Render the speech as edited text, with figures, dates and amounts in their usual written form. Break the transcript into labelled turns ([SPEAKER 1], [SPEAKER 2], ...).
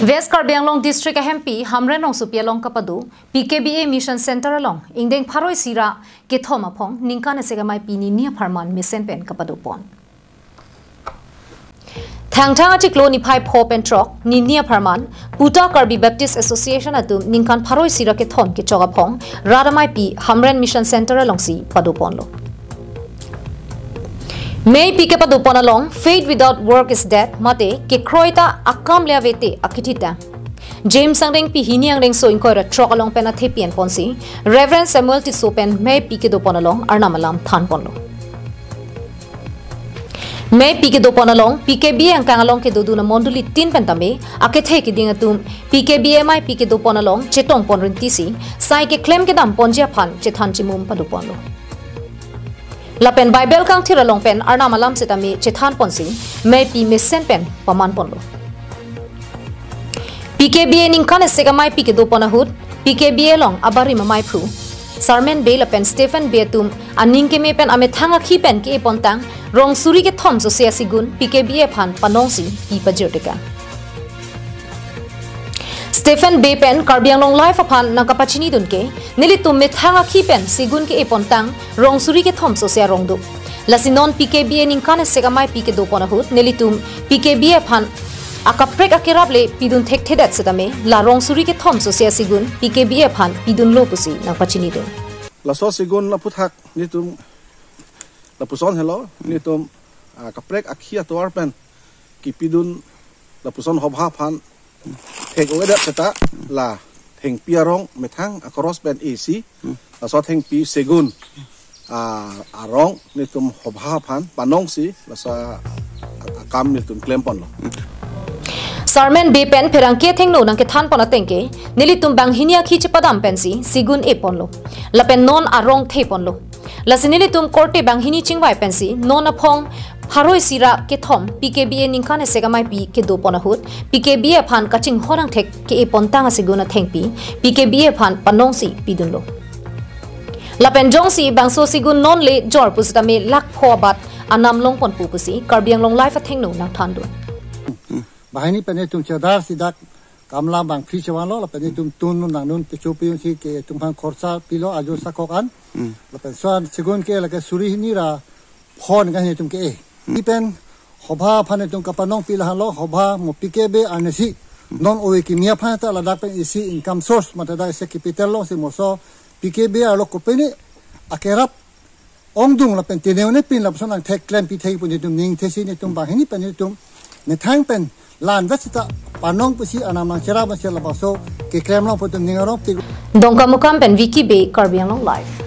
[SPEAKER 1] West Karbi Anglong District MP Hamren Long Supialong Kapadu PKBA Mission Center along Indeng Pharo Sira kethom aphong ningkan esek ameipi ni Pharman Mission pen Kapadu pon Thangthang achiklo ni phai phop and trok ni Pharman Puta Karbi Baptist Association atu ningkan Pharo Sira kethom ke chogaphong radamaipi Hamren Mission Center along si padu pon lo May pike pa dupon along, faith without work is death, mate, ke kroita akam leavete akitita. James Sangdeng pi hini ang reng so inkoira trok along pen athepian ponsi, Reverend Samuel Tisopen may pike dupon along, arnamalam than ponlo. May pike dupon along, PKBA ang kang along ke dudu na monduli tin pentame, akethe ki dingatum, PKBA may pike dupon along, chetong pon rintisi, sai ke claim ke dam ponjia pan, chethan chimum pa dupon lo. Lapen Bible kang tira long pen arna malam setami chethan ponsi may pi mesen pen pamanpon lo. PKBA ningkan esek ameipi ke do ponahut PKBA long abari mamai pru. Sarmen be lapen Stephen betum aning ke me pen ame thanga khi pen ke pontang rong suri ke thom so sia sigun PKBA phan panongsi pi pajirteka. Stephen Bay pen Karbi Anglong life upon nakapachini dunke nilitum methanga khipen sigun ke epontang rong suri ke thom so sia rong du lasinon PKBA ningkan esek ameipi ke do ponahut nilitum PKBA phan akaprek akirable pidun thek thedat setame la rong suri ke thom so sia sigun PKBA phan pidun lo pusi nakapachini dun
[SPEAKER 2] la so sigun la puthak nitum la puson hello nitum akaprek akhia toar pen ki pidun la puson hobha phan Thek over that seta la theng piarong methang across band AC so theng pi segun arong nitum hobha phan panong si la sa akam nitum klempon lo
[SPEAKER 1] Sarmen Bay pen perang ke theng no nang ke than pona tengke nilitum bang hinia khich padam pensi sigun epon lo la pen non arong thepon lo la sinilitum korte bang hini chingwai pensi non aphong Pharo Sira kethom PKBA ningkan esek ameipi ke do ponahut PKBA phan kaching horang thek ke epontang asiguna thengpi PKBA phan panongsi pidunlo lapen jongsi bangso sigun non le jor pusitame lak phobat anam long pon pupusi Karbi Anglong life athengno nang thandu
[SPEAKER 3] bahini penetum chadar sidak kamla bang phichwan lo penetum tun nang nun pichupi si ke tumphang khorsa pilo ajo sakokan lapen swan sigun ke la ke suri hinira phon ga hetum ke Ipen hobha phane tung kapanong pila halo hobha mo PKB anesi non oe ki mia phata la dapen isi income source matada se capital lo se moso PKB alo kopeni akerap ongdung la pen teneone pin la son thek claim pi thei puni tum ning thesi ni tum bahini pen tum ne thang pen lan vasita panong pusi anamang chera ba sel ba so ke claim lo putum ningaro
[SPEAKER 1] dongka mukam pen wiki be Karbi Anglong life